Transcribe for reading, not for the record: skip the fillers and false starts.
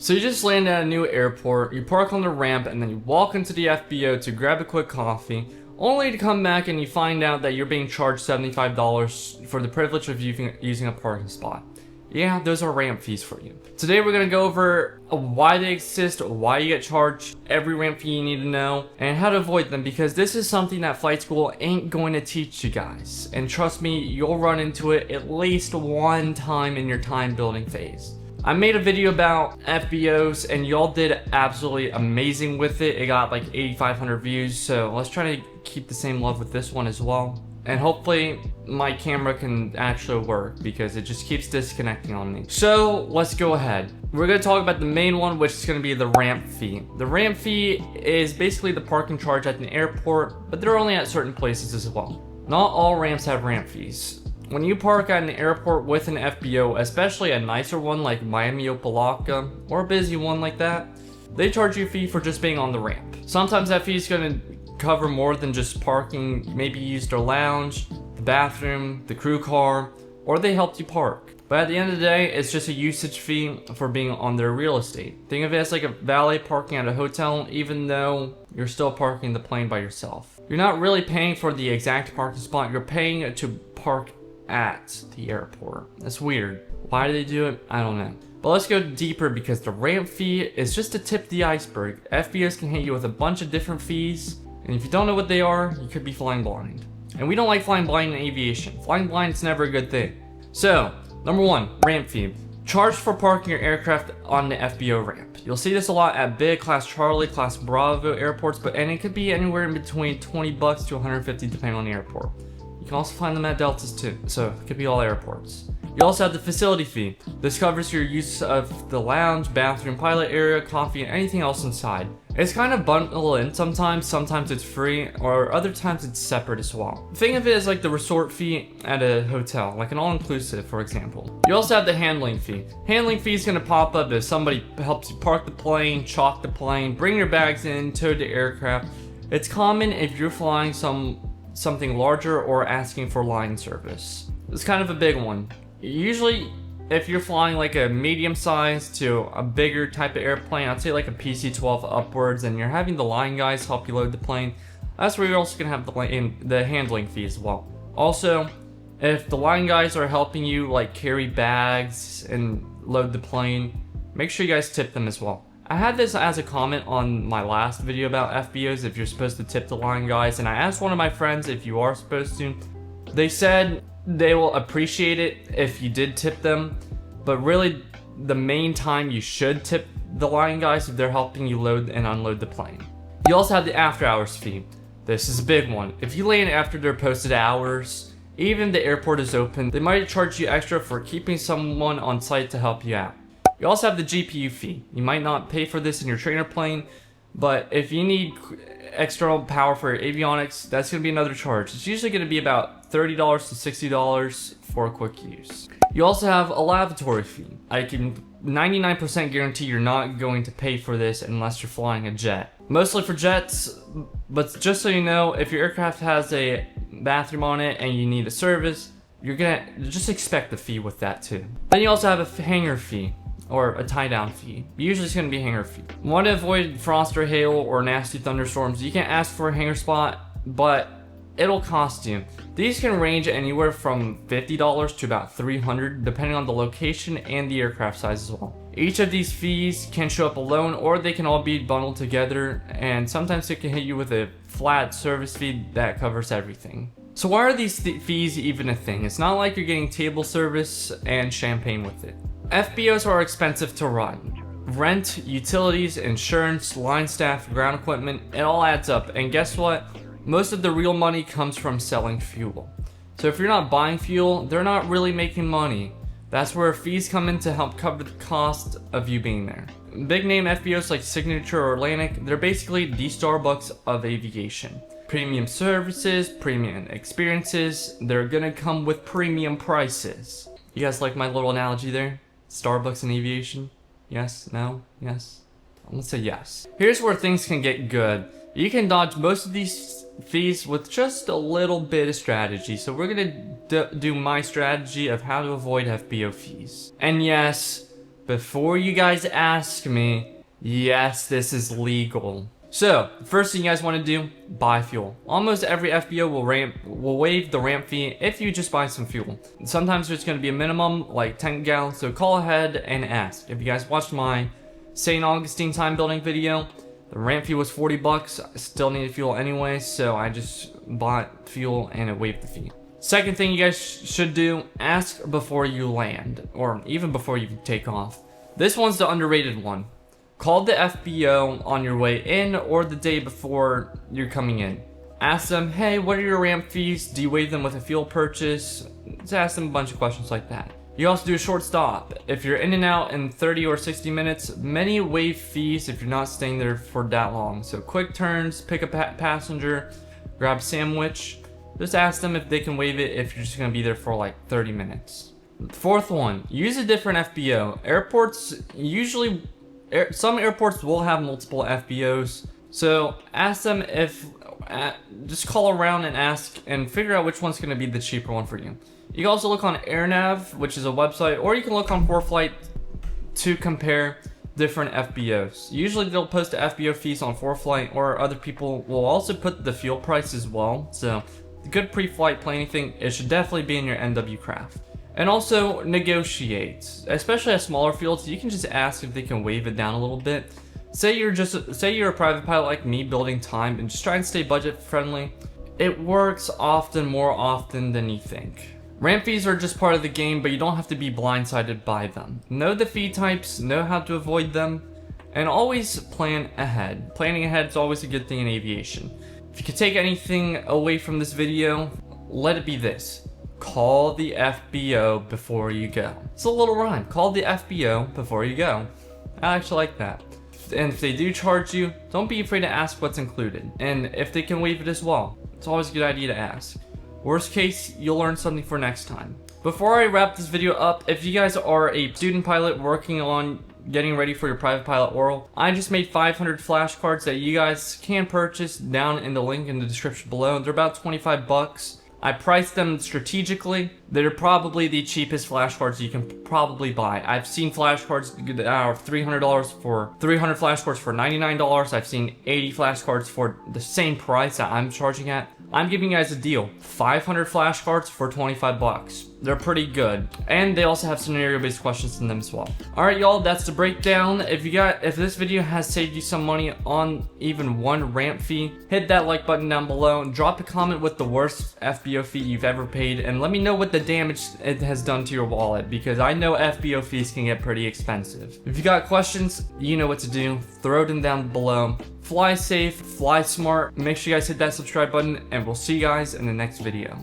So you just land at a new airport, you park on the ramp, and then you walk into the FBO to grab a quick coffee, only to come back and you find out that you're being charged $75 for the privilege of using a parking spot. Yeah, those are ramp fees for you. Today we're going to go over why they exist, why you get charged, every ramp fee you need to know, and how to avoid them, because this is something that flight school ain't going to teach you guys. And trust me, you'll run into it at least one time in your time building phase. I made a video about FBOs and y'all did absolutely amazing with it. It got like 8,500 views, so let's try to keep the same love with this one as well. And hopefully my camera can actually work because it just keeps disconnecting on me. So let's go ahead. We're going to talk about the main one, which is going to be the ramp fee. The ramp fee is basically the parking charge at an airport, but they're only at certain places as well. Not all ramps have ramp fees. When you park at an airport with an FBO, especially a nicer one like Miami Opelika, or a busy one like that, they charge you a fee for just being on the ramp. Sometimes that fee is going to cover more than just parking. Maybe you used their lounge, the bathroom, the crew car, or they helped you park. But at the end of the day, it's just a usage fee for being on their real estate. Think of it as like a valet parking at a hotel, even though you're still parking the plane by yourself. You're not really paying for the exact parking spot, you're paying to park at the airport. That's weird. Why do they do it? I don't know. But let's go deeper, because the ramp fee is just to tip the iceberg. FBOs can hit you with a bunch of different fees, and if you don't know what they are, you could be flying blind. And we don't like flying blind in aviation. Flying blind is never a good thing. So, number one, ramp fee. Charge for parking your aircraft on the FBO ramp. You'll see this a lot at big Class Charlie, Class Bravo airports, and it could be anywhere in between $20 to $150 depending on the airport. You can also find them at Deltas too, so it could be all airports. You also have the facility fee. This covers your use of the lounge, bathroom, pilot area, coffee, and anything else inside. It's kind of bundled in sometimes it's free, or other times it's separate as well. Think of it as like the resort fee at a hotel, like an all-inclusive for example. You also have the handling fee. Handling fee is going to pop up if somebody helps you park the plane, chalk the plane, bring your bags in, tow the aircraft. It's common if you're flying something larger or asking for line service. It's kind of a big one. Usually, if you're flying like a medium size to a bigger type of airplane, I'd say like a PC-12 upwards, and you're having the line guys help you load the plane, that's where you're also gonna have the handling fee as well. Also, if the line guys are helping you like carry bags and load the plane, make sure you guys tip them as well. I had this as a comment on my last video about FBOs, if you're supposed to tip the line guys, and I asked one of my friends if you are supposed to. They said they will appreciate it if you did tip them, but really the main time you should tip the line guys if they're helping you load and unload the plane. You also have the after hours fee. This is a big one. If you land after their posted hours, even if the airport is open, they might charge you extra for keeping someone on site to help you out. You also have the GPU fee. You might not pay for this in your trainer plane, but if you need external power for your avionics, that's going to be another charge. It's usually going to be about $30 to $60 for quick use. You also have a lavatory fee. I can 99% guarantee you're not going to pay for this unless you're flying a jet. Mostly for jets, but just so you know, if your aircraft has a bathroom on it and you need a service, you're going to just expect the fee with that too. Then you also have a hangar fee, or a tie-down fee. Usually it's going to be a hangar fee. Want to avoid frost or hail or nasty thunderstorms, you can ask for a hangar spot, but it'll cost you. These can range anywhere from $50 to about $300 depending on the location and the aircraft size as well. Each of these fees can show up alone, or they can all be bundled together, and sometimes it can hit you with a flat service fee that covers everything. So why are these fees even a thing? It's not like you're getting table service and champagne with it. FBOs are expensive to run. Rent, utilities, insurance, line staff, ground equipment, it all adds up. And guess what? Most of the real money comes from selling fuel. So if you're not buying fuel, they're not really making money. That's where fees come in to help cover the cost of you being there. Big name FBOs like Signature or Atlantic, they're basically the Starbucks of aviation. Premium services, premium experiences, they're gonna come with premium prices. You guys like my little analogy there? Starbucks and aviation? Yes? No? Yes? I'm gonna say yes. Here's where things can get good. You can dodge most of these fees with just a little bit of strategy. So we're gonna do my strategy of how to avoid FBO fees. And yes, before you guys ask me, yes, this is legal. So, the first thing you guys want to do, buy fuel. Almost every FBO will waive the ramp fee if you just buy some fuel. Sometimes there's going to be a minimum, like 10 gallons, so call ahead and ask. If you guys watched my St. Augustine time building video, the ramp fee was 40 bucks. I still needed fuel anyway, so I just bought fuel and it waived the fee. Second thing you guys should do, ask before you land, or even before you take off. This one's the underrated one. Call the FBO on your way in or the day before you're coming in. Ask them, hey, what are your ramp fees? Do you waive them with a fuel purchase? Just ask them a bunch of questions like that. You also do a short stop. If you're in and out in 30 or 60 minutes, many waive fees if you're not staying there for that long. So quick turns, pick up a passenger, grab a sandwich. Just ask them if they can waive it if you're just gonna be there for like 30 minutes. Fourth one, use a different FBO. Some airports will have multiple FBOs, so ask them if, just call around and ask and figure out which one's going to be the cheaper one for you. You can also look on AirNav, which is a website, or you can look on ForeFlight to compare different FBOs. Usually they'll post the FBO fees on ForeFlight, or other people will also put the fuel price as well. So the good pre-flight planning thing, it should definitely be in your NW craft. And also negotiate, especially at smaller fields. You can just ask if they can waive it down a little bit. Say you're a private pilot like me, building time and just trying to stay budget friendly. It works more often than you think. Ramp fees are just part of the game, but you don't have to be blindsided by them. Know the fee types, know how to avoid them, and always plan ahead. Planning ahead is always a good thing in aviation. If you could take anything away from this video, let it be this. Call the FBO before you go. It's a little rhyme. Call the FBO before you go. I actually like that. And if they do charge you, don't be afraid to ask what's included. And if they can waive it as well. It's always a good idea to ask. Worst case, you'll learn something for next time. Before I wrap this video up, if you guys are a student pilot working on getting ready for your private pilot oral, I just made 500 flashcards that you guys can purchase down in the link in the description below. They're about 25 bucks. I priced them strategically. They're probably the cheapest flashcards you can probably buy. I've seen flashcards that are $300 for 300 flashcards for $99. I've seen 80 flashcards for the same price that I'm charging at. I'm giving you guys a deal. 500 flashcards for 25 bucks. They're pretty good. And they also have scenario-based questions in them as well. Alright y'all, that's the breakdown. If this video has saved you some money on even one ramp fee, hit that like button down below and drop a comment with the worst FBO fee you've ever paid, and let me know what the damage it has done to your wallet, because I know FBO fees can get pretty expensive. If you got questions, you know what to do. Throw them down below. Fly safe, fly smart. Make sure you guys hit that subscribe button, and we'll see you guys in the next video.